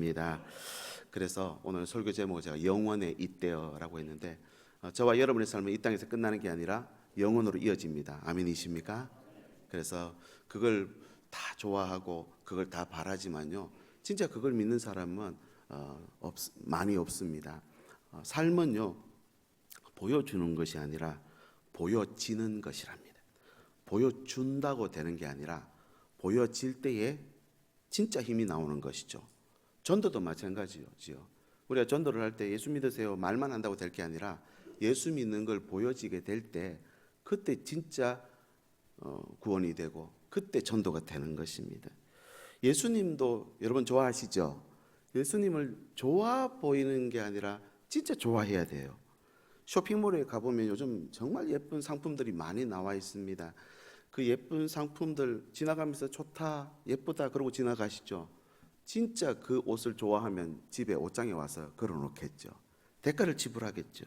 있습니다. 그래서 오늘 설교 제목을 제가 영원의 이때여라고 했는데, 저와 여러분의 삶은 이 땅에서 끝나는 게 아니라 영원으로 이어집니다. 아멘이십니까? 그래서 그걸 다 좋아하고 그걸 다 바라지만요, 진짜 그걸 믿는 사람은 많이 없습니다. 삶은요, 보여주는 것이 아니라 보여지는 것이랍니다. 보여준다고 되는 게 아니라 보여질 때에 진짜 힘이 나오는 것이죠. 전도도 마찬가지죠. 우리가 전도를 할 때 예수 믿으세요 말만 한다고 될 게 아니라 예수 믿는 걸 보여지게 될 때 그때 진짜 구원이 되고 그때 전도가 되는 것입니다. 예수님도 여러분 좋아하시죠? 예수님을 좋아 보이는 게 아니라 진짜 좋아해야 돼요. 쇼핑몰에 가보면 요즘 정말 예쁜 상품들이 많이 나와 있습니다. 그 예쁜 상품들 지나가면서 좋다, 예쁘다 그러고 지나가시죠. 진짜 그 옷을 좋아하면 집에 옷장에 와서 걸어놓겠죠. 대가를 지불하겠죠.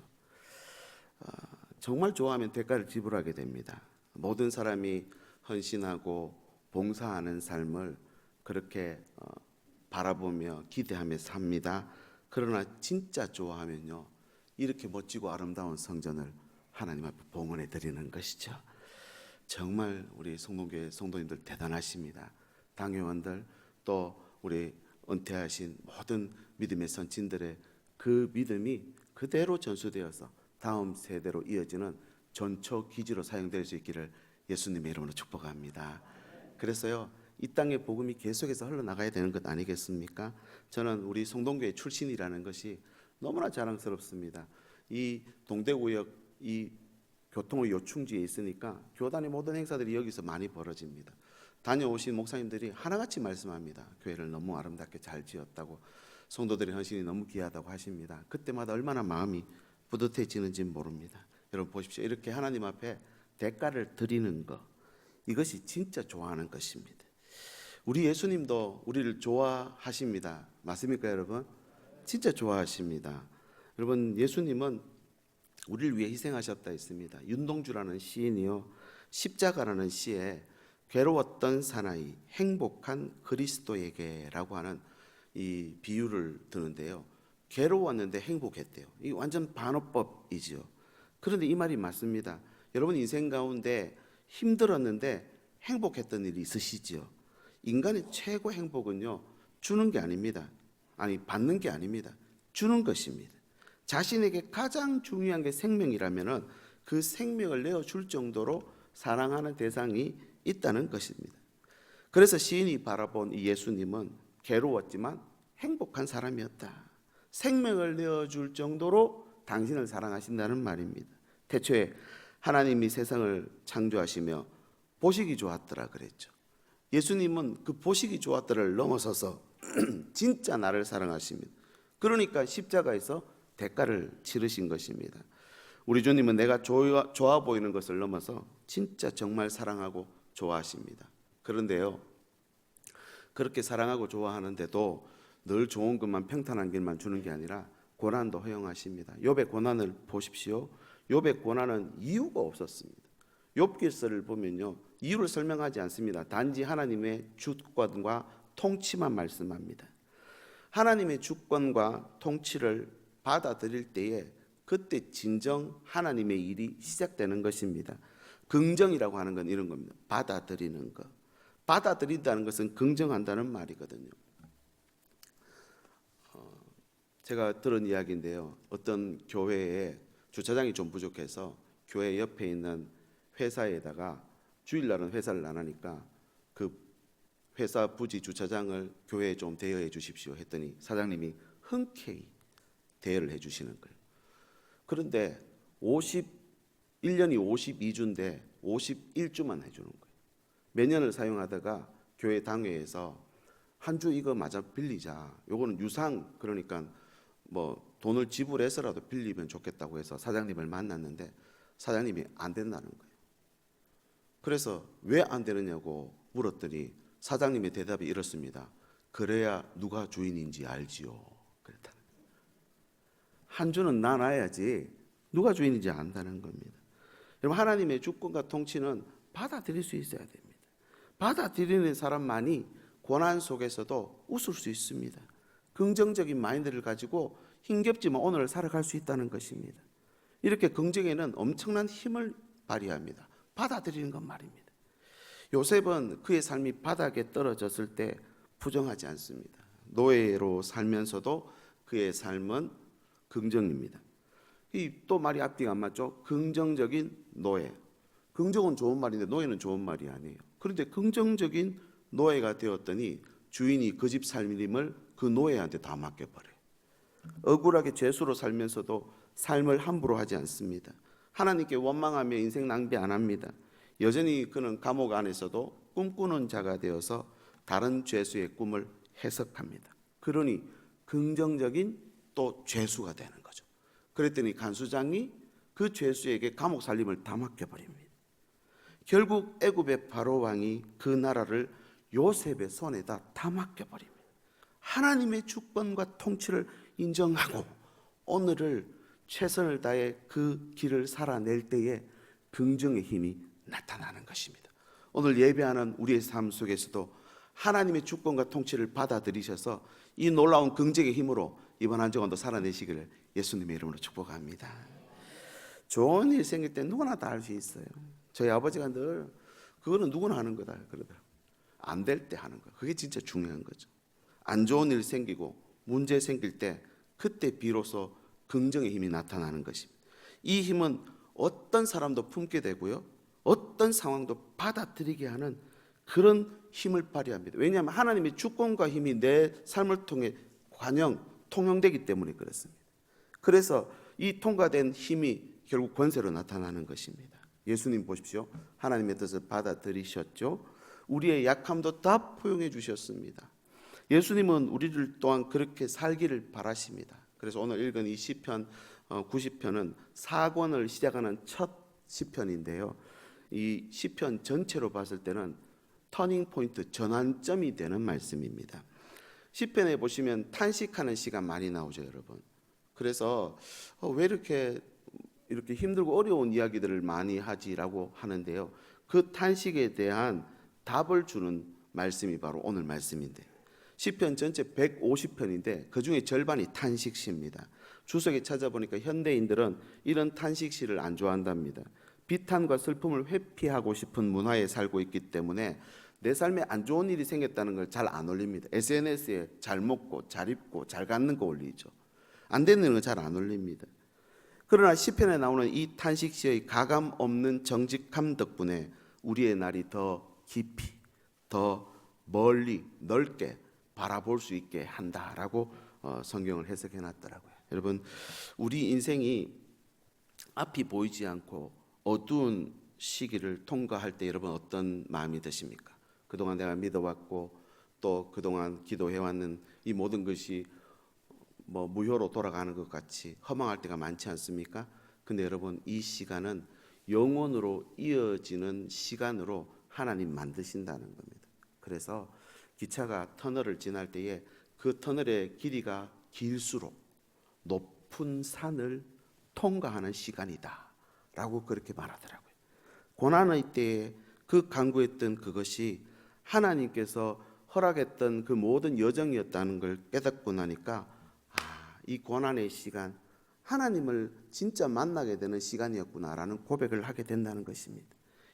정말 좋아하면 대가를 지불하게 됩니다. 모든 사람이 헌신하고 봉사하는 삶을 그렇게 바라보며 기대하며 삽니다. 그러나 진짜 좋아하면요, 이렇게 멋지고 아름다운 성전을 하나님 앞에 봉헌해 드리는 것이죠. 정말 우리 성동교회 성도님들 대단하십니다. 당회원들, 또 우리 은퇴하신 모든 믿음의 선진들의 그 믿음이 그대로 전수되어서 다음 세대로 이어지는 전초 기지로 사용될 수 있기를 예수님의 이름으로 축복합니다. 그래서요, 이 땅의 복음이 계속해서 흘러나가야 되는 것 아니겠습니까? 저는 우리 성동교회 출신이라는 것이 너무나 자랑스럽습니다. 이 동대구역 이 교통의 요충지에 있으니까 교단의 모든 행사들이 여기서 많이 벌어집니다. 다녀오신 목사님들이 하나같이 말씀합니다. 교회를 너무 아름답게 잘 지었다고, 성도들의 헌신이 너무 귀하다고 하십니다. 그때마다 얼마나 마음이 뿌듯해지는지 모릅니다. 여러분 보십시오. 이렇게 하나님 앞에 대가를 드리는 것, 이것이 진짜 좋아하는 것입니다. 우리 예수님도 우리를 좋아하십니다. 맞습니까 여러분? 진짜 좋아하십니다. 여러분, 예수님은 우리를 위해 희생하셨다 했습니다. 윤동주라는 시인이요, 십자가라는 시에 괴로웠던 사나이 행복한 그리스도에게라고 하는 이 비유를 드는데요, 괴로웠는데 행복했대요. 이 완전 반어법이지요. 그런데 이 말이 맞습니다. 여러분 인생 가운데 힘들었는데 행복했던 일이 있으시지요? 인간의 최고 행복은요, 주는 게 아닙니다. 아니, 받는 게 아닙니다. 주는 것입니다. 자신에게 가장 중요한 게 생명이라면은 그 생명을 내어줄 정도로 사랑하는 대상이 있다는 것입니다. 그래서 시인이 바라본 이 예수님은 괴로웠지만 행복한 사람이었다. 생명을 내어줄 정도로 당신을 사랑하신다는 말입니다. 태초에 하나님이 세상을 창조하시며 보시기 좋았더라 그랬죠. 예수님은 그 보시기 좋았더라를 넘어서서 진짜 나를 사랑하십니다. 그러니까 십자가에서 대가를 치르신 것입니다. 우리 주님은 내가 좋아 보이는 것을 넘어서 진짜 정말 사랑하고 좋아하십니다. 그런데요, 그렇게 사랑하고 좋아하는데도 늘 좋은 것만, 평탄한 길만 주는 게 아니라 고난도 허용하십니다. 욥의 고난을 보십시오. 욥의 고난은 이유가 없었습니다. 욥기서를 보면요, 이유를 설명하지 않습니다. 단지 하나님의 주권과 통치만 말씀합니다. 하나님의 주권과 통치를 받아들일 때에 그때 진정 하나님의 일이 시작되는 것입니다. 긍정이라고 하는 건 이런 겁니다. 받아들이는 것. 받아들인다는 것은 긍정한다는 말이거든요. 제가 들은 이야기인데요, 어떤 교회에 주차장이 좀 부족해서 교회 옆에 있는 회사에다가 주일날은 회사를 안 하니까 그 회사 부지 주차장을 교회에 좀 대여해 주십시오 했더니 사장님이 흔쾌히 대여를 해 주시는 거예요. 그런데 1년이 52주인데 51주만 해주는 거예요. 몇 년을 사용하다가 교회 당회에서 한 주 이거 마저 빌리자, 요거는 유상, 그러니까 뭐 돈을 지불해서라도 빌리면 좋겠다고 해서 사장님을 만났는데 사장님이 안 된다는 거예요. 그래서 왜 안 되느냐고 물었더니 사장님의 대답이 이렇습니다. 그래야 누가 주인인지 알지요. 그랬다. 한 주는 나눠야지 누가 주인인지 안다는 겁니다. 여러분, 하나님의 주권과 통치는 받아들일 수 있어야 됩니다. 받아들이는 사람만이 고난 속에서도 웃을 수 있습니다. 긍정적인 마인드를 가지고 힘겹지만 오늘을 살아갈 수 있다는 것입니다. 이렇게 긍정에는 엄청난 힘을 발휘합니다. 받아들이는 것 말입니다. 요셉은 그의 삶이 바닥에 떨어졌을 때 부정하지 않습니다. 노예로 살면서도 그의 삶은 긍정입니다. 이 또 말이 앞뒤가 안 맞죠? 긍정적인 노예. 긍정은 좋은 말인데 노예는 좋은 말이 아니에요. 그런데 긍정적인 노예가 되었더니 주인이 그 집 살림을 그 노예한테 다 맡겨버려요. 억울하게 죄수로 살면서도 삶을 함부로 하지 않습니다. 하나님께 원망하며 인생 낭비 안 합니다. 여전히 그는 감옥 안에서도 꿈꾸는 자가 되어서 다른 죄수의 꿈을 해석합니다. 그러니 긍정적인 또 죄수가 되는 거죠. 그랬더니 간수장이 그 죄수에게 감옥 살림을 다 맡겨버립니다. 결국 애굽의 바로 왕이 그 나라를 요셉의 손에다 다 맡겨버립니다. 하나님의 주권과 통치를 인정하고 오늘을 최선을 다해 그 길을 살아낼 때에 긍정의 힘이 나타나는 것입니다. 오늘 예배하는 우리의 삶 속에서도 하나님의 주권과 통치를 받아들이셔서 이 놀라운 긍정의 힘으로 이번 한 주간도 살아내시기를 예수님의 이름으로 축복합니다. 좋은 일 생길 때 누구나 다 할 수 있어요. 저희 아버지가 늘 그거는 누구나 하는 거다 그러더라고요. 안 될 때 하는 거. 그게 진짜 중요한 거죠. 안 좋은 일 생기고 문제 생길 때 그때 비로소 긍정의 힘이 나타나는 것입니다. 이 힘은 어떤 사람도 품게 되고요, 어떤 상황도 받아들이게 하는 그런 힘을 발휘합니다. 왜냐하면 하나님의 주권과 힘이 내 삶을 통해 통용되기 때문에 그렇습니다. 그래서 이 통과된 힘이 결국 권세로 나타나는 것입니다. 예수님 보십시오. 하나님의 뜻을 받아들이셨죠. 우리의 약함도 다 포용해 주셨습니다. 예수님은 우리들 또한 그렇게 살기를 바라십니다. 그래서 오늘 읽은 이 시편 90편은 사권을 시작하는 첫 시편인데요. 이 시편 전체로 봤을 때는 터닝 포인트, 전환점이 되는 말씀입니다. 시편에 보시면 탄식하는 시가 많이 나오죠, 여러분. 그래서 왜 이렇게 힘들고 어려운 이야기들을 많이 하지라고 하는데요. 그 탄식에 대한 답을 주는 말씀이 바로 오늘 말씀인데, 시편 전체 150편인데 그 중에 절반이 탄식시입니다. 주석에 찾아보니까 현대인들은 이런 탄식시를 안 좋아한답니다. 비탄과 슬픔을 회피하고 싶은 문화에 살고 있기 때문에 내 삶에 안 좋은 일이 생겼다는 걸 잘 안 올립니다. SNS에 잘 먹고 잘 입고 잘 갖는 거 올리죠. 안 되는 거 잘 안 올립니다. 그러나 시편에 나오는 이 탄식시의 가감 없는 정직함 덕분에 우리의 날이 더 깊이, 더 멀리, 넓게 바라볼 수 있게 한다라고 성경을 해석해 놨더라고요. 여러분, 우리 인생이 앞이 보이지 않고 어두운 시기를 통과할 때 여러분 어떤 마음이 드십니까? 그동안 내가 믿어왔고 또 그동안 기도해왔는 이 모든 것이 무효로 돌아가는 것 같이 허망할 때가 많지 않습니까? 근데 여러분, 이 시간은 영원으로 이어지는 시간으로 하나님 만드신다는 겁니다. 그래서 기차가 터널을 지날 때에 그 터널의 길이가 길수록 높은 산을 통과하는 시간이다 라고 그렇게 말하더라고요. 고난의 때에 그 간구했던 그것이 하나님께서 허락했던 그 모든 여정이었다는 걸 깨닫고 나니까 이 고난의 시간, 하나님을 진짜 만나게 되는 시간이었구나라는 고백을 하게 된다는 것입니다.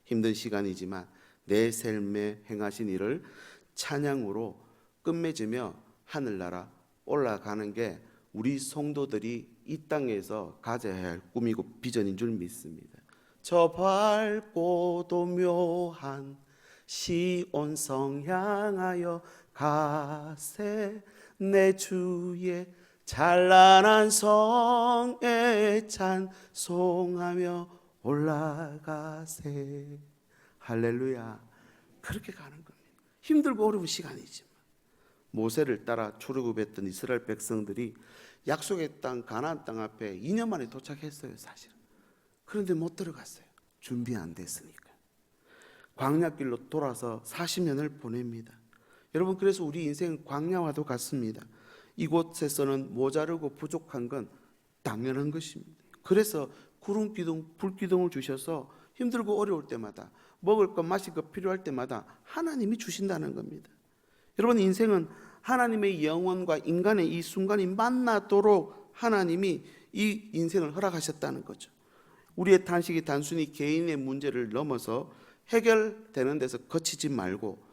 힘든 시간이지만 내 삶에 행하신 일을 찬양으로 끝맺으며 하늘나라 올라가는 게 우리 성도들이 이 땅에서 가져야 할 꿈이고 비전인 줄 믿습니다. 저 밝고도 묘한 시온성 향하여 가세, 내 주의 찬란한 성에 찬송하며 올라가세. 할렐루야. 그렇게 가는 겁니다. 힘들고 어려운 시간이지만 모세를 따라 출애굽했던 이스라엘 백성들이 약속의 땅 가나안 땅 앞에 2년 만에 도착했어요, 사실은. 그런데 못 들어갔어요. 준비 안 됐으니까. 광야길로 돌아서 40년을 보냅니다. 여러분, 그래서 우리 인생은 광야와도 같습니다. 이곳에서는 모자르고 부족한 건 당연한 것입니다. 그래서 구름 기둥, 불 기둥을 주셔서 힘들고 어려울 때마다 먹을 것, 마실 것 필요할 때마다 하나님이 주신다는 겁니다. 여러분, 인생은 하나님의 영혼과 인간의 이 순간이 만나도록 하나님이 이 인생을 허락하셨다는 거죠. 우리의 탄식이 단순히 개인의 문제를 넘어서 해결되는 데서 그치지 말고,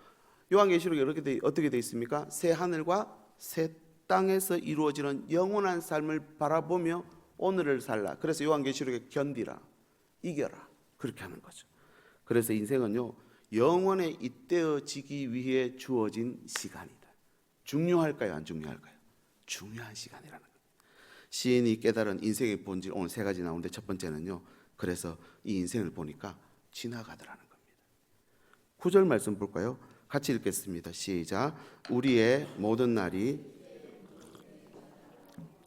요한계시록에 어떻게 되어 있습니까? 새 하늘과 새 땅에서 이루어지는 영원한 삶을 바라보며 오늘을 살라. 그래서 요한계시록에 견디라, 이겨라, 그렇게 하는 거죠. 그래서 인생은요, 영원에 잇대어지기 위해 주어진 시간이다. 중요할까요, 안 중요할까요? 중요한 시간이라는 거예요. 시인이 깨달은 인생의 본질, 오늘 세 가지 나오는데 첫 번째는요, 그래서 이 인생을 보니까 지나가더라는 겁니다. 9절 말씀 볼까요? 같이 읽겠습니다. 시작. 우리의 모든 날이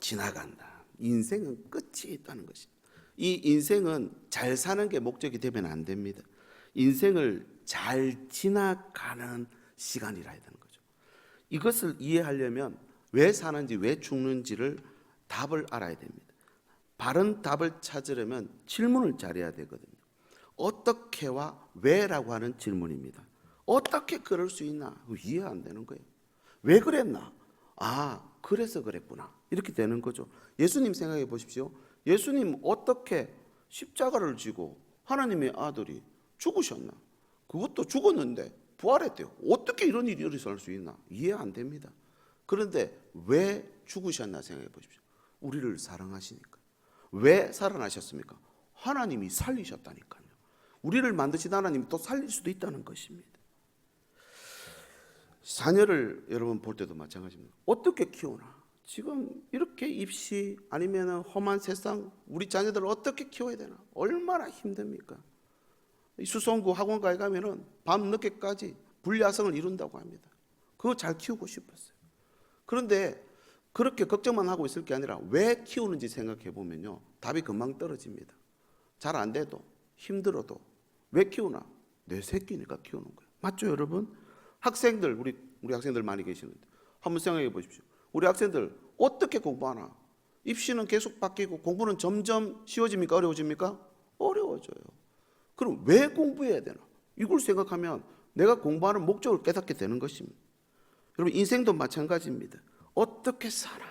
지나간다. 인생은 끝이 있다는 것입니다. 이 인생은 잘 사는 게 목적이 되면 안 됩니다. 인생을 잘 지나가는 시간이라 해야 되는 거죠. 이것을 이해하려면 왜 사는지 왜 죽는지를 답을 알아야 됩니다. 바른 답을 찾으려면 질문을 잘해야 되거든요. 어떻게와 왜라고 하는 질문입니다. 어떻게 그럴 수 있나? 이해 안 되는 거예요. 왜 그랬나? 아, 그래서 그랬구나. 이렇게 되는 거죠. 예수님 생각해 보십시오. 예수님 어떻게 십자가를 지고 하나님의 아들이 죽으셨나? 그것도 죽었는데 부활했대요. 어떻게 이런 일이 일어날 수 있나? 이해 안 됩니다. 그런데 왜 죽으셨나 생각해 보십시오. 우리를 사랑하시니까. 왜 살아나셨습니까? 하나님이 살리셨다니까요. 우리를 만드신 하나님이 또 살릴 수도 있다는 것입니다. 자녀를 여러분 볼 때도 마찬가지입니다. 어떻게 키우나? 지금 이렇게 입시 아니면 험한 세상, 우리 자녀들을 어떻게 키워야 되나? 얼마나 힘듭니까? 수성구 학원가에 가면은 밤 늦게까지 불야성을 이룬다고 합니다. 그거 잘 키우고 싶었어요. 그런데 그렇게 걱정만 하고 있을 게 아니라 왜 키우는지 생각해 보면요, 답이 금방 떨어집니다. 잘 안 돼도 힘들어도 왜 키우나? 내 새끼니까 키우는 거예요. 맞죠, 여러분? 학생들, 우리 학생들 많이 계시는데 한번 생각해 보십시오. 우리 학생들 어떻게 공부하나? 입시는 계속 바뀌고 공부는 점점 쉬워집니까? 어려워집니까? 어려워져요. 그럼 왜 공부해야 되나? 이걸 생각하면 내가 공부하는 목적을 깨닫게 되는 것입니다. 여러분, 인생도 마찬가지입니다. 어떻게 살아?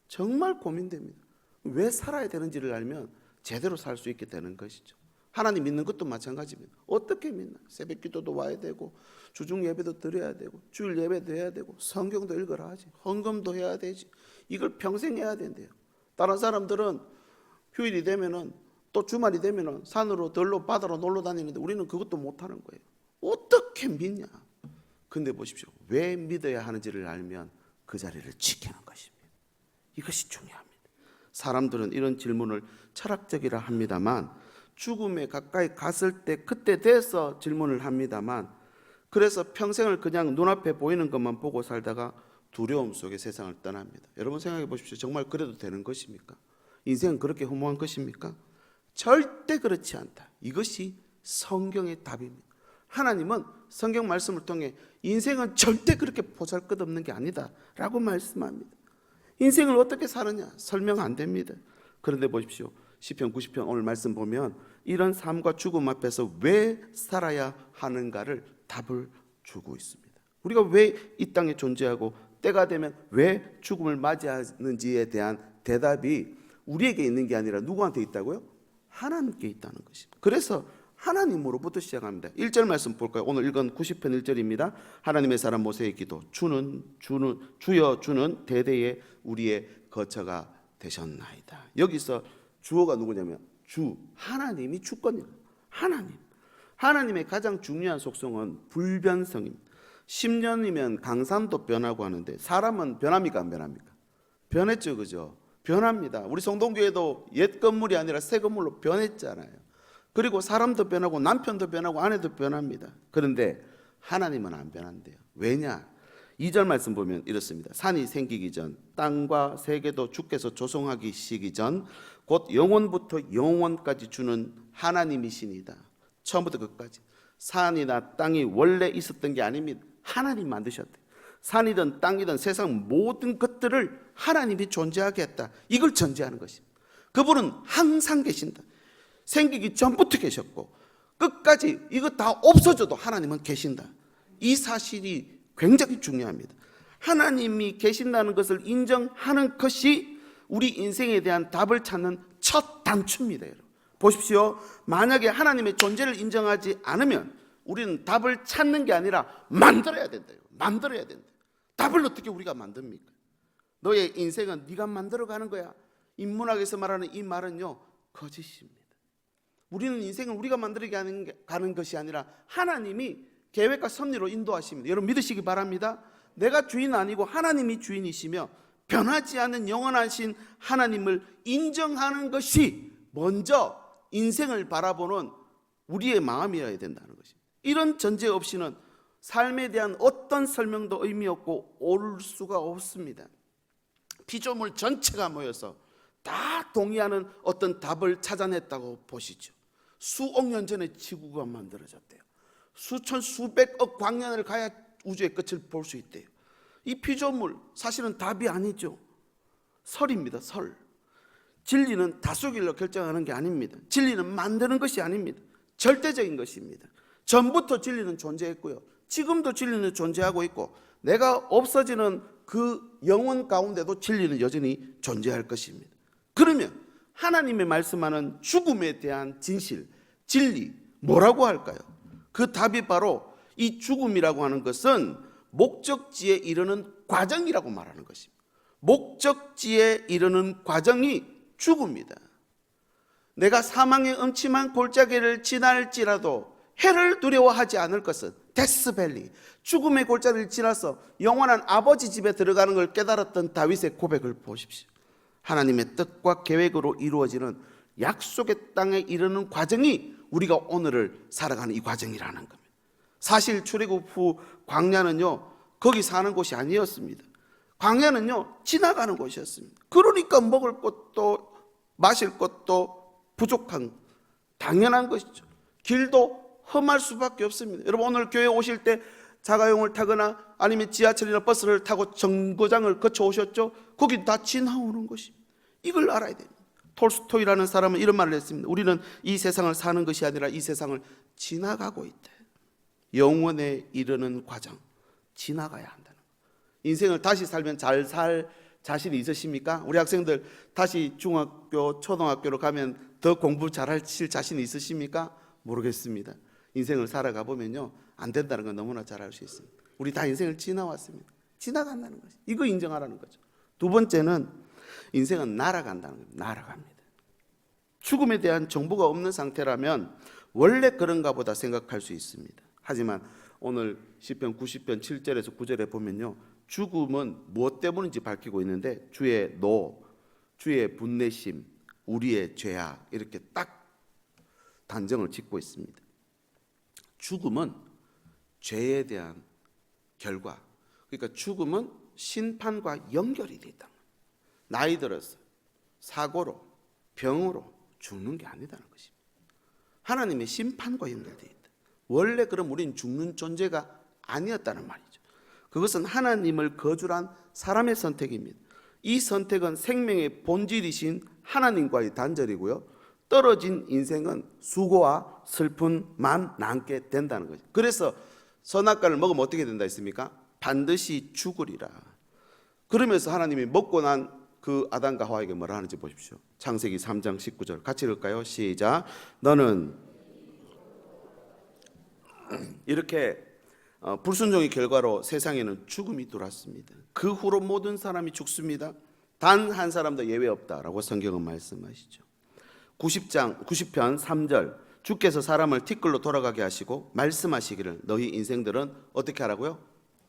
정말 고민됩니다. 왜 살아야 되는지를 알면 제대로 살 수 있게 되는 것이죠. 하나님 믿는 것도 마찬가지입니다. 어떻게 믿나? 새벽 기도도 와야 되고, 주중 예배도 드려야 되고, 주일 예배도 해야 되고, 성경도 읽어라 하지, 헌금도 해야 되지. 이걸 평생 해야 된대요. 다른 사람들은 휴일이 되면은 또 주말이 되면은 산으로 들로 바다로 놀러 다니는데 우리는 그것도 못하는 거예요. 어떻게 믿냐? 근데 보십시오. 왜 믿어야 하는지를 알면 그 자리를 지키는 것입니다. 이것이 중요합니다. 사람들은 이런 질문을 철학적이라 합니다만, 죽음에 가까이 갔을 때 그때 돼서 질문을 합니다만, 그래서 평생을 그냥 눈앞에 보이는 것만 보고 살다가 두려움 속에 세상을 떠납니다. 여러분 생각해 보십시오. 정말 그래도 되는 것입니까? 인생은 그렇게 허무한 것입니까? 절대 그렇지 않다. 이것이 성경의 답입니다. 하나님은 성경 말씀을 통해 인생은 절대 그렇게 보잘것없는 게 아니다 라고 말씀합니다. 인생을 어떻게 사느냐 설명 안 됩니다. 그런데 보십시오. 시편 90편 오늘 말씀 보면 이런 삶과 죽음 앞에서 왜 살아야 하는가를 답을 주고 있습니다. 우리가 왜 이 땅에 존재하고 때가 되면 왜 죽음을 맞이하는지에 대한 대답이 우리에게 있는 게 아니라 누구한테 있다고요? 하나님께 있다는 것입니다. 그래서 하나님으로부터 시작합니다. 1절 말씀 볼까요? 오늘 읽은 90편 1절입니다. 하나님의 사람 모세의 기도. 주여 주는 대대에 우리의 거처가 되셨나이다. 여기서 주어가 누구냐면 주, 하나님이 주권입니다. 하나님의 가장 중요한 속성은 불변성입니다. 10년이면 강산도 변하고 하는데 사람은 변합니까 안 변합니까? 변했죠, 그죠? 변합니다. 우리 성동교회도 옛 건물이 아니라 새 건물로 변했잖아요. 그리고 사람도 변하고 남편도 변하고 아내도 변합니다. 그런데 하나님은 안 변한대요. 왜냐? 2절 말씀 보면 이렇습니다. 산이 생기기 전, 땅과 세계도 주께서 조성하시기 전, 곧 영원부터 영원까지 주는 하나님이시니다. 처음부터 끝까지. 산이나 땅이 원래 있었던 게 아닙니다. 하나님 만드셨대요. 산이든 땅이든 세상 모든 것들을 하나님이 존재하게 했다. 이걸 전제하는 것입니다. 그분은 항상 계신다. 생기기 전부터 계셨고 끝까지 이거 다 없어져도 하나님은 계신다. 이 사실이 굉장히 중요합니다. 하나님이 계신다는 것을 인정하는 것이 우리 인생에 대한 답을 찾는 첫 단추입니다. 여러분 보십시오. 만약에 하나님의 존재를 인정하지 않으면 우리는 답을 찾는 게 아니라 만들어야 된다. 만들어야 된다. 답을 어떻게 우리가 만듭니까? 너의 인생은 네가 만들어가는 거야. 인문학에서 말하는 이 말은요, 거짓입니다. 우리는 인생을 우리가 만들어가는 가는 것이 아니라 하나님이 계획과 섭리로 인도하십니다. 여러분 믿으시기 바랍니다. 내가 주인 아니고 하나님이 주인이시며 변하지 않는 영원하신 하나님을 인정하는 것이 먼저 인생을 바라보는 우리의 마음이어야 된다는 것입니다. 이런 전제 없이는 삶에 대한 어떤 설명도 의미 없고 옳을 수가 없습니다. 피조물 전체가 모여서 다 동의하는 어떤 답을 찾아냈다고 보시죠. 수억 년 전에 지구가 만들어졌대요. 수천 수백억 광년을 가야 우주의 끝을 볼 수 있대요. 이 피조물 사실은 답이 아니죠. 설입니다. 설. 진리는 다수결로 결정하는 게 아닙니다. 진리는 만드는 것이 아닙니다. 절대적인 것입니다. 전부터 진리는 존재했고요, 지금도 진리는 존재하고 있고 내가 없어지는 그 영혼 가운데도 진리는 여전히 존재할 것입니다. 그러면 하나님의 말씀하는 죽음에 대한 진실, 진리 뭐라고 할까요? 그 답이 바로 이 죽음이라고 하는 것은 목적지에 이르는 과정이라고 말하는 것입니다. 목적지에 이르는 과정이 죽음이다. 내가 사망의 음침한 골짜기를 지날지라도 해를 두려워하지 않을 것은 데스밸리, 죽음의 골짜기를 지나서 영원한 아버지 집에 들어가는 걸 깨달았던 다윗의 고백을 보십시오. 하나님의 뜻과 계획으로 이루어지는 약속의 땅에 이르는 과정이 우리가 오늘을 살아가는 이 과정이라는 겁니다. 사실 출애굽 후 광야는요, 거기 사는 곳이 아니었습니다. 광야는요, 지나가는 곳이었습니다. 그러니까 먹을 것도 마실 것도 부족한 당연한 것이죠. 길도 험할 수밖에 없습니다. 여러분 오늘 교회 오실 때 자가용을 타거나 아니면 지하철이나 버스를 타고 정거장을 거쳐 오셨죠? 거기 다 지나오는 것입니다. 이걸 알아야 됩니다. 톨스토이라는 사람은 이런 말을 했습니다. 우리는 이 세상을 사는 것이 아니라 이 세상을 지나가고 있다. 영원에 이르는 과정, 지나가야 한다는 거예요. 인생을 다시 살면 잘 살 자신이 있으십니까? 우리 학생들 다시 중학교, 초등학교로 가면 더 공부 잘하실 자신이 있으십니까? 모르겠습니다. 인생을 살아가 보면요, 안 된다는 건 너무나 잘 알 수 있습니다. 우리 다 인생을 지나왔습니다. 지나간다는 거죠. 이거 인정하라는 거죠. 두 번째는 인생은 날아간다는 거예요. 날아갑니다. 죽음에 대한 정보가 없는 상태라면 원래 그런가 보다 생각할 수 있습니다. 하지만 오늘 시편 90편 7절에서 9절에 보면요, 죽음은 무엇 때문인지 밝히고 있는데 주의 노, 주의 분내심, 우리의 죄악 이렇게 딱 단정을 짓고 있습니다. 죽음은 죄에 대한 결과, 그러니까 죽음은 심판과 연결이 되어 있다. 나이 들어서 사고로 병으로 죽는 게 아니다는 것입니다. 하나님의 심판과 연결되어 있다. 원래 그럼 우리는 죽는 존재가 아니었다는 말이죠. 그것은 하나님을 거절한 사람의 선택입니다. 이 선택은 생명의 본질이신 하나님과의 단절이고요, 떨어진 인생은 수고와 슬픔만 남게 된다는 거죠. 그래서 선악과를 먹으면 어떻게 된다 했습니까? 반드시 죽으리라. 그러면서 하나님이 먹고 난 그 아담과 하와에게 뭐라 하는지 보십시오. 창세기 3장 19절 같이 읽을까요? 시작. 너는 이렇게 불순종의 결과로 세상에는 죽음이 들어왔습니다. 그 후로 모든 사람이 죽습니다. 단 한 사람도 예외 없다라고 성경은 말씀하시죠. 90편 3절, 주께서 사람을 티끌로 돌아가게 하시고 말씀하시기를 너희 인생들은 어떻게 하라고요?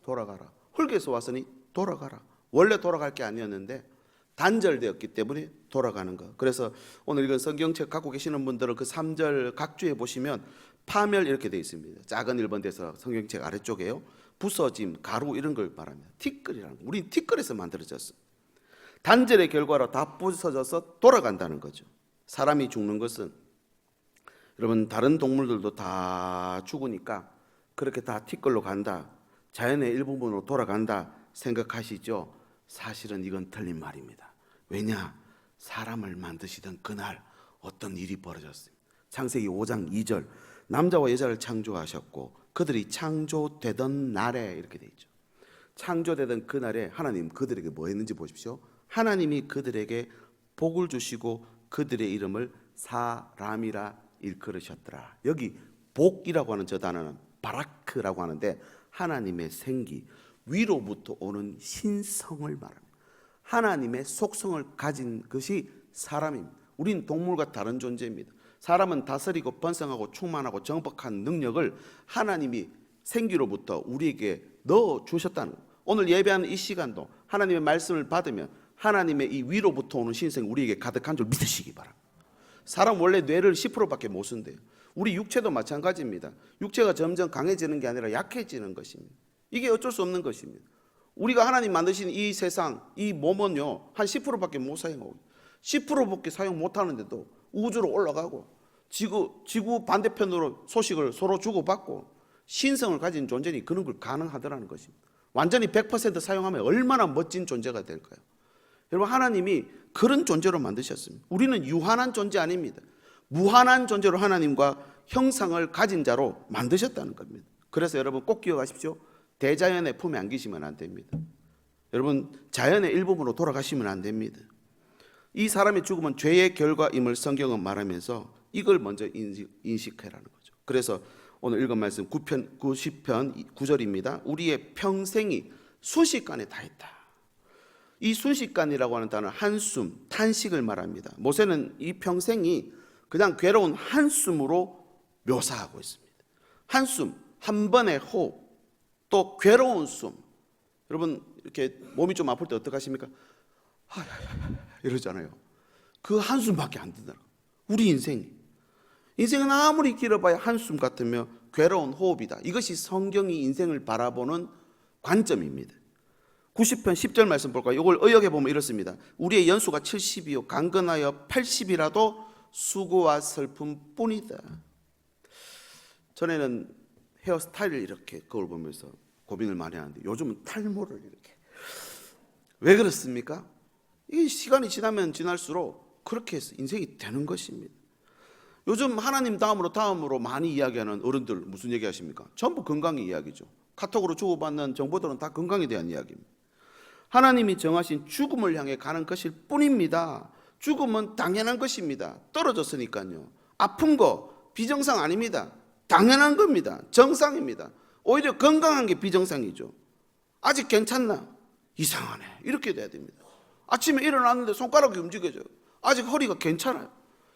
돌아가라. 흙에서 왔으니 돌아가라. 원래 돌아갈 게 아니었는데 단절되었기 때문에 돌아가는 것. 그래서 오늘 이건 성경책 갖고 계시는 분들은 그 3절 각주에 보시면 파멸 이렇게 되어 있습니다. 작은 1번에서 성경책 아래쪽에요, 부서짐, 가루 이런 걸 말합니다. 티끌이라는 거. 우리 티끌에서 만들어졌어. 단절의 결과로 다 부서져서 돌아간다는 거죠. 사람이 죽는 것은 여러분 다른 동물들도 다 죽으니까 그렇게 다 티끌로 간다, 자연의 일부분으로 돌아간다 생각하시죠? 사실은 이건 틀린 말입니다. 왜냐? 사람을 만드시던 그날 어떤 일이 벌어졌습니다. 창세기 5장 2절, 남자와 여자를 창조하셨고 그들이 창조되던 날에 이렇게 돼 있죠. 창조되던 그날에 하나님 그들에게 뭐 했는지 보십시오. 하나님이 그들에게 복을 주시고 그들의 이름을 사람이라 일컬으셨더라. 여기 복이라고 하는 저 단어는 바라크라고 하는데 하나님의 생기, 위로부터 오는 신성을 말합니다. 하나님의 속성을 가진 것이 사람입니다. 우린 동물과 다른 존재입니다. 사람은 다스리고 번성하고 충만하고 정복한 능력을 하나님이 생기로부터 우리에게 넣어 주셨다는 거예요. 오늘 예배하는 이 시간도 하나님의 말씀을 받으면 하나님의 이 위로부터 오는 신성이 우리에게 가득한 줄 믿으시기 바랍니다. 사람 원래 뇌를 10%밖에 못 쓴대요. 우리 육체도 마찬가지입니다. 육체가 점점 강해지는 게 아니라 약해지는 것입니다. 이게 어쩔 수 없는 것입니다. 우리가 하나님 만드신 이 세상, 이 몸은요 한 10%밖에 못 사용하고 10%밖에 사용 못하는데도 우주로 올라가고 지구 반대편으로 소식을 서로 주고받고 신성을 가진 존재니 그런 걸 가능하더라는 것입니다. 완전히 100% 사용하면 얼마나 멋진 존재가 될까요? 여러분, 하나님이 그런 존재로 만드셨습니다. 우리는 유한한 존재 아닙니다. 무한한 존재로 하나님과 형상을 가진 자로 만드셨다는 겁니다. 그래서 여러분 꼭 기억하십시오. 대자연의 품에 안기시면 안 됩니다. 여러분, 자연의 일부분으로 돌아가시면 안 됩니다. 이 사람의 죽음은 죄의 결과임을 성경은 말하면서 이걸 먼저 인식해라는 거죠. 그래서 오늘 읽은 말씀 90편 9절입니다. 우리의 평생이 순식간에 다했다. 이 순식간이라고 하는 단어는 한숨, 탄식을 말합니다. 모세는 이 평생이 그냥 괴로운 한숨으로 묘사하고 있습니다. 한숨, 한 번의 호흡, 또 괴로운 숨. 여러분 이렇게 몸이 좀 아플 때 어떻게 하십니까? 이러잖아요. 그 한숨밖에 안 든다. 우리 인생은 아무리 길어봐야 한숨 같으며 괴로운 호흡이다. 이것이 성경이 인생을 바라보는 관점입니다. 90편 10절 말씀 볼까요? 이걸 의역해 보면 이렇습니다. 우리의 연수가 70이요 강건하여 80이라도 수고와 슬픔뿐이다. 전에는 헤어스타일을 이렇게 거울 보면서 고민을 많이 하는데 요즘은 탈모를 이렇게. 왜 그렇습니까? 이 시간이 지나면 지날수록 그렇게 해서 인생이 되는 것입니다. 요즘 하나님 다음으로 많이 이야기하는 어른들 무슨 얘기 하십니까? 전부 건강의 이야기죠. 카톡으로 주고받는 정보들은 다 건강에 대한 이야기입니다. 하나님이 정하신 죽음을 향해 가는 것일 뿐입니다. 죽음은 당연한 것입니다. 떨어졌으니까요. 아픈 거 비정상 아닙니다. 당연한 겁니다. 정상입니다. 오히려 건강한 게 비정상이죠. 아직 괜찮나? 이상하네. 이렇게 돼야 됩니다. 아침에 일어났는데 손가락이 움직여져요. 아직 허리가 괜찮아요.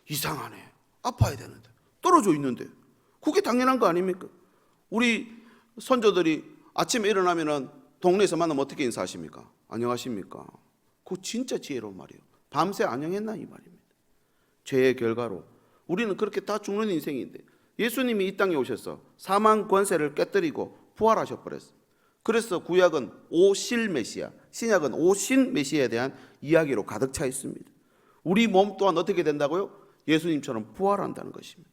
이상하네. 아파야 되는데 떨어져 있는데 그게 당연한 거 아닙니까? 우리 선조들이 아침에 일어나면은 동네에서 만나면 어떻게 인사하십니까? 안녕하십니까? 그거 진짜 지혜로운 말이에요. 밤새 안녕했나 이 말입니다. 죄의 결과로 우리는 그렇게 다 죽는 인생인데 예수님이 이 땅에 오셔서 사망 권세를 깨뜨리고 부활하셔버렸어요. 그래서 구약은 오실 메시아, 신약은 오신 메시아에 대한 이야기로 가득 차 있습니다. 우리 몸 또한 어떻게 된다고요? 예수님처럼 부활한다는 것입니다.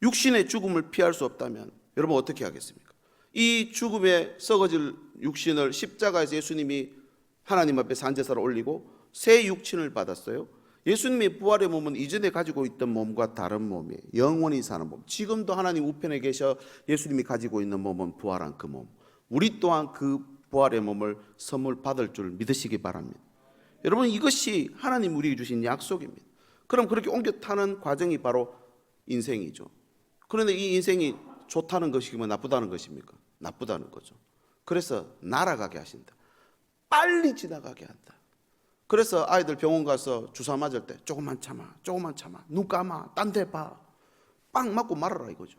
육신의 죽음을 피할 수 없다면 여러분 어떻게 하겠습니까? 이 죽음에 썩어질 육신을 십자가에서 예수님이 하나님 앞에 산제사를 올리고 새 육신을 받았어요. 예수님의 부활의 몸은 이전에 가지고 있던 몸과 다른 몸이에요. 영원히 사는 몸. 지금도 하나님 우편에 계셔 예수님이 가지고 있는 몸은 부활한 그 몸. 우리 또한 그 부활의 몸을 선물 받을 줄 믿으시기 바랍니다. 여러분 이것이 하나님 우리에게 주신 약속입니다. 그럼 그렇게 옮겨 타는 과정이 바로 인생이죠. 그런데 이 인생이 좋다는 것이면 나쁘다는 것입니까? 나쁘다는 거죠. 그래서 날아가게 하신다. 빨리 지나가게 한다. 그래서 아이들 병원 가서 주사 맞을 때 조금만 참아, 눈 감아, 딴 데 봐. 빵 맞고 말아라 이거죠.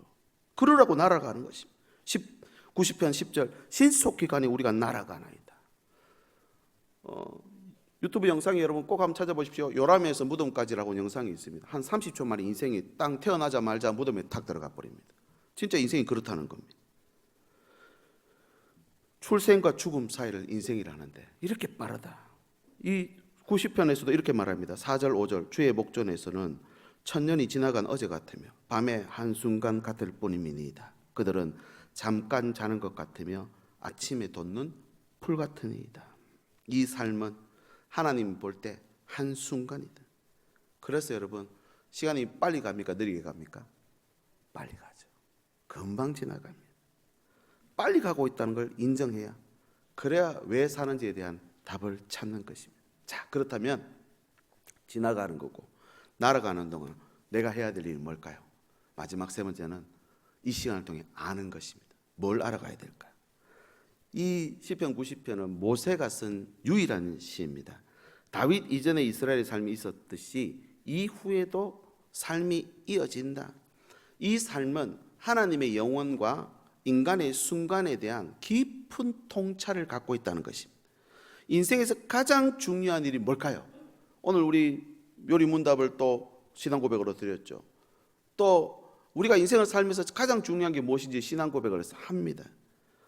그러라고 날아가는 것입니다. 90편 10절 신속히 가니 우리가 날아가나이다. 유튜브 영상에 여러분 꼭 한번 찾아보십시오. 요람에서 무덤까지라고 영상이 있습니다. 한 30초 만에 인생이 땅 태어나자마자 무덤에 탁 들어가 버립니다. 진짜 인생이 그렇다는 겁니다. 출생과 죽음 사이를 인생이라는데 이렇게 빠르다. 이 90편에서도 이렇게 말합니다. 4절 5절 주의 목전에서는 천년이 지나간 어제 같으며 밤의 한순간 같을 뿐이니이다. 그들은 잠깐 자는 것 같으며 아침에 돋는 풀 같으니이다. 이 삶은 하나님 볼 때 한순간이다. 그래서 여러분 시간이 빨리 갑니까? 느리게 갑니까? 빨리 가죠. 금방 지나갑니다. 빨리 가고 있다는 걸 인정해야 그래야 왜 사는지에 대한 답을 찾는 것입니다. 자, 그렇다면 지나가는 거고 날아가는 동안 내가 해야 될 일이 뭘까요? 마지막 세 번째는 이 시간을 통해 아는 것입니다. 뭘 알아가야 될까요? 이 시편 90편은 모세가 쓴 유일한 시입니다. 다윗 이전에 이스라엘의 삶이 있었듯이 이후에도 삶이 이어진다. 이 삶은 하나님의 영혼과 인간의 순간에 대한 깊은 통찰을 갖고 있다는 것입니다. 인생에서 가장 중요한 일이 뭘까요? 오늘 우리 요리문답을 또 신앙 고백으로 드렸죠. 또 우리가 인생을 살면서 가장 중요한 게 무엇인지 신앙 고백을 합니다.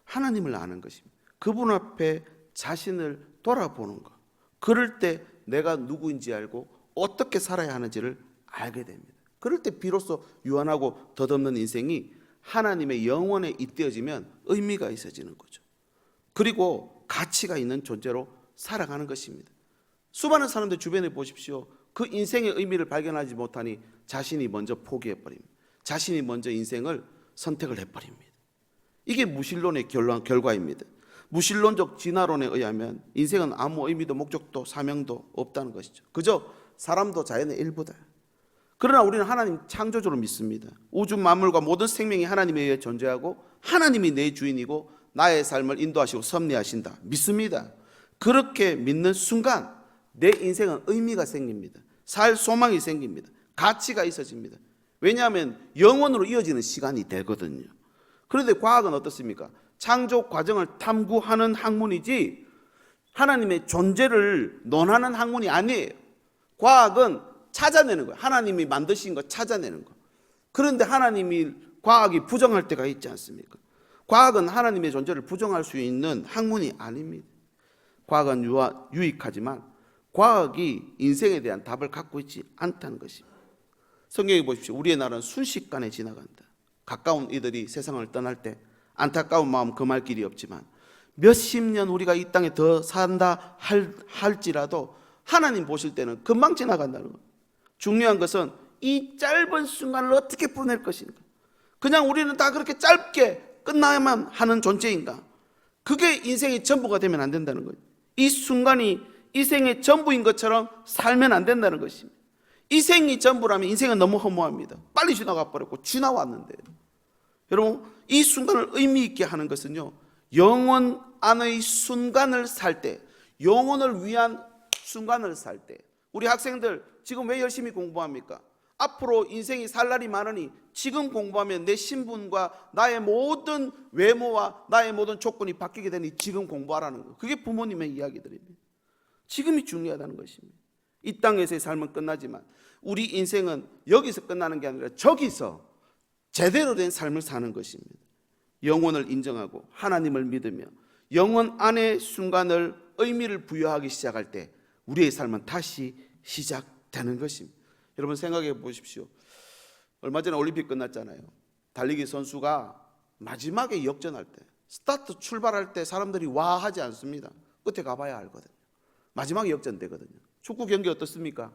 하나님을 아는 것입니다. 그분 앞에 자신을 돌아보는 것. 그럴 때 내가 누구인지 알고 어떻게 살아야 하는지를 알게 됩니다. 그럴 때 비로소 유한하고 덧없는 인생이 하나님의 영혼에 잇대어지면 의미가 있어지는 거죠. 그리고 가치가 있는 존재로 살아가는 것입니다. 수많은 사람들 주변에 보십시오. 그 인생의 의미를 발견하지 못하니 자신이 먼저 포기해버립니다. 자신이 먼저 인생을 선택을 해버립니다. 이게 무신론의 결과입니다. 무신론적 진화론에 의하면 인생은 아무 의미도 목적도 사명도 없다는 것이죠. 그저 사람도 자연의 일부다. 그러나 우리는 하나님 창조주를 믿습니다. 우주 만물과 모든 생명이 하나님에 의해 존재하고 하나님이 내 주인이고 나의 삶을 인도하시고 섭리하신다. 믿습니다. 그렇게 믿는 순간 내 인생은 의미가 생깁니다. 살 소망이 생깁니다. 가치가 있어집니다. 왜냐하면 영원으로 이어지는 시간이 되거든요. 그런데 과학은 어떻습니까? 창조 과정을 탐구하는 학문이지 하나님의 존재를 논하는 학문이 아니에요. 과학은 찾아내는 거예요. 하나님이 만드신 거 찾아내는 거. 그런데 과학이 부정할 때가 있지 않습니까? 과학은 하나님의 존재를 부정할 수 있는 학문이 아닙니다. 과학은 유익하지만 과학이 인생에 대한 답을 갖고 있지 않다는 것입니다. 성경에 보십시오. 우리의 날은 순식간에 지나간다. 가까운 이들이 세상을 떠날 때 안타까운 마음 금할 길이 없지만 몇십 년 우리가 이 땅에 더 산다 할지라도 하나님 보실 때는 금방 지나간다는 거예요. 중요한 것은 이 짧은 순간을 어떻게 보낼 것인가. 그냥 우리는 다 그렇게 짧게 끝나야만 하는 존재인가. 그게 인생의 전부가 되면 안 된다는 거예요. 이 순간이 이 생의 전부인 것처럼 살면 안 된다는 것입니다. 이 생이 전부라면 인생은 너무 허무합니다. 빨리 지나가 버렸고 지나왔는데 여러분 이 순간을 의미 있게 하는 것은요, 영원 안의 순간을 살 때, 영혼을 위한 순간을 살 때. 우리 학생들 지금 왜 열심히 공부합니까? 앞으로 인생이 살 날이 많으니 지금 공부하면 내 신분과 나의 모든 외모와 나의 모든 조건이 바뀌게 되니 지금 공부하라는 거. 그게 부모님의 이야기들입니다. 지금이 중요하다는 것입니다. 이 땅에서의 삶은 끝나지만 우리 인생은 여기서 끝나는 게 아니라 저기서 제대로 된 삶을 사는 것입니다. 영혼을 인정하고 하나님을 믿으며 영혼 안의 순간을 의미를 부여하기 시작할 때 우리의 삶은 다시 시작되는 것입니다. 여러분 생각해 보십시오. 얼마 전에 올림픽 끝났잖아요. 달리기 선수가 마지막에 역전할 때, 스타트 출발할 때 사람들이 와 하지 않습니다. 끝에 가봐야 알거든요. 마지막에 역전되거든요. 축구 경기 어떻습니까?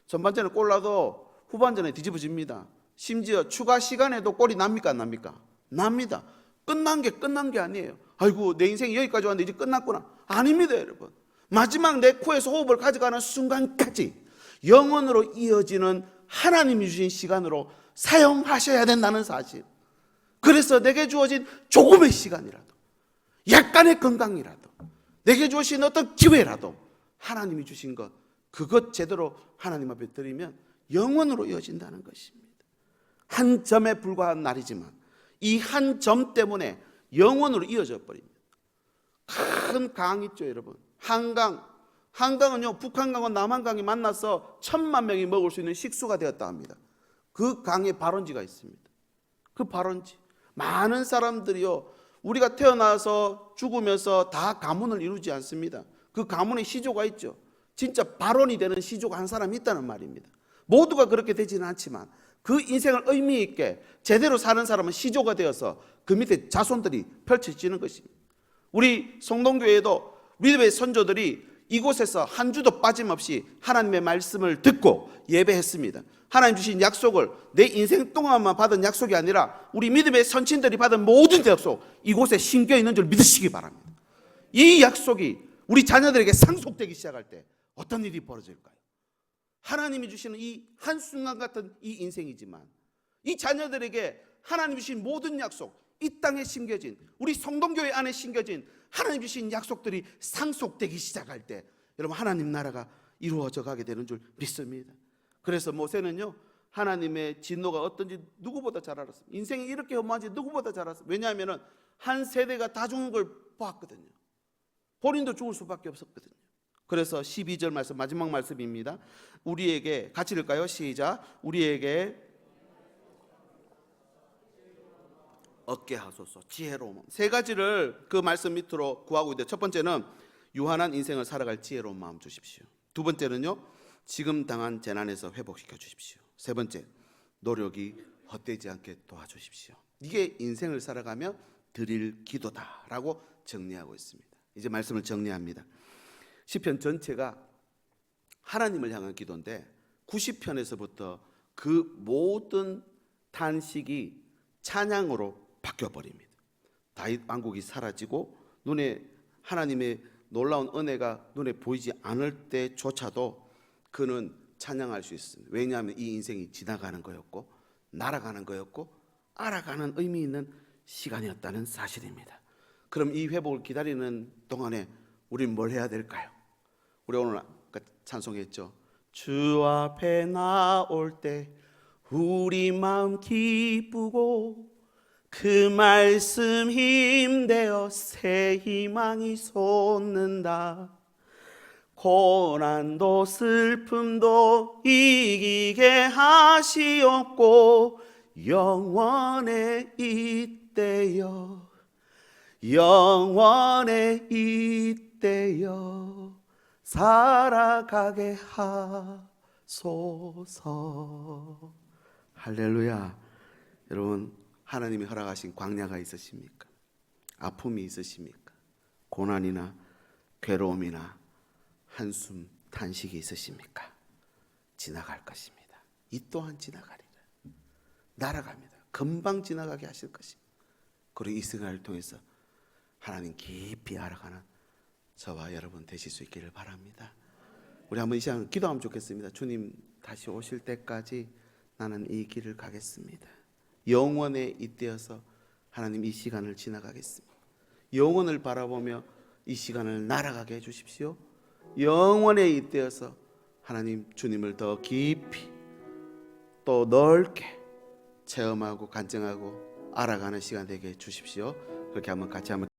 전반전에 골 나도 후반전에 뒤집어집니다. 심지어 추가 시간에도 골이 납니까 안 납니까? 납니다. 끝난 게 아니에요. 아이고 내 인생이 여기까지 왔는데 이제 끝났구나. 아닙니다 여러분. 마지막 내 코에서 호흡을 가져가는 순간까지 영원으로 이어지는 하나님이 주신 시간으로 사용하셔야 된다는 사실. 그래서 내게 주어진 조금의 시간이라도, 약간의 건강이라도, 내게 주신 어떤 기회라도 하나님이 주신 것, 그것 제대로 하나님 앞에 드리면 영원으로 이어진다는 것입니다. 한 점에 불과한 날이지만 이 한 점 때문에 영원으로 이어져 버립니다. 큰 강 있죠 여러분. 한강은요 북한강과 남한강이 만나서 1000만 명이 먹을 수 있는 식수가 되었다 합니다. 그 강에 발원지가 있습니다. 그 발원지, 많은 사람들이요 우리가 태어나서 죽으면서 다 가문을 이루지 않습니다. 그 가문에 시조가 있죠. 진짜 발원이 되는 시조가 한 사람이 있다는 말입니다. 모두가 그렇게 되지는 않지만 그 인생을 의미 있게 제대로 사는 사람은 시조가 되어서 그 밑에 자손들이 펼쳐지는 것입니다. 우리 성동교회도 믿음의 선조들이 이곳에서 한 주도 빠짐없이 하나님의 말씀을 듣고 예배했습니다. 하나님 주신 약속을 내 인생 동안만 받은 약속이 아니라 우리 믿음의 선친들이 받은 모든 약속, 이곳에 심겨 있는 줄 믿으시기 바랍니다. 이 약속이 우리 자녀들에게 상속되기 시작할 때 어떤 일이 벌어질까요? 하나님이 주시는 이 한순간 같은 이 인생이지만 이 자녀들에게 하나님 주신 모든 약속, 이 땅에 심겨진, 우리 성동교회 안에 심겨진 하나님 주신 약속들이 상속되기 시작할 때 여러분 하나님 나라가 이루어져 가게 되는 줄 믿습니다. 그래서 모세는요, 하나님의 진노가 어떤지 누구보다 잘 알았습니다. 인생이 이렇게 험한지 누구보다 잘 알았습니다. 왜냐하면 한 세대가 다 죽는 걸 봤거든요. 본인도 죽을 수밖에 없었거든요. 그래서 12절 말씀, 마지막 말씀입니다. 우리에게, 같이 읽을까요? 시작. 우리에게 얻게 하소서, 지혜로움. 세 가지를 그 말씀 밑으로 구하고 있는데, 첫 번째는 유한한 인생을 살아갈 지혜로운 마음 주십시오. 두 번째는요, 지금 당한 재난에서 회복시켜 주십시오. 세 번째, 노력이 헛되지 않게 도와주십시오. 이게 인생을 살아가며 드릴 기도다라고 정리하고 있습니다. 이제 말씀을 정리합니다. 시편 전체가 하나님을 향한 기도인데 90편에서부터 그 모든 탄식이 찬양으로 바뀌어버립니다. 다윗 왕국이 사라지고 눈에 하나님의 놀라운 은혜가 눈에 보이지 않을 때조차도 그는 찬양할 수 있습니다. 왜냐하면 이 인생이 지나가는 거였고 날아가는 거였고 알아가는 의미 있는 시간이었다는 사실입니다. 그럼 이 회복을 기다리는 동안에 우리는 뭘 해야 될까요? 우리 오늘 찬송했죠. 주 앞에 나올 때 우리 마음 기쁘고 그 말씀 힘되어 새 희망이 솟는다. 고난도 슬픔도 이기게 하시옵고 영원에 있대요, 영원에 있대요, 살아가게 하소서. 할렐루야. 여러분, 하나님이 허락하신 광야가 있으십니까? 아픔이 있으십니까? 고난이나 괴로움이나 한숨 탄식이 있으십니까? 지나갈 것입니다. 이 또한 지나가리라. 날아갑니다. 금방 지나가게 하실 것입니다. 그리고 이 생활을 통해서 하나님 깊이 알아가는 저와 여러분 되실 수 있기를 바랍니다. 우리 한번 이 시간 기도하면 좋겠습니다. 주님 다시 오실 때까지 나는 이 길을 가겠습니다. 영원에 잇대어서 하나님 이 시간을 지나가겠습니다. 영원을 바라보며 이 시간을 날아가게 해주십시오. 영원에 잇대어서 하나님 주님을 더 깊이 또 넓게 체험하고 간증하고 알아가는 시간 되게 해주십시오. 그렇게 한번 같이 한번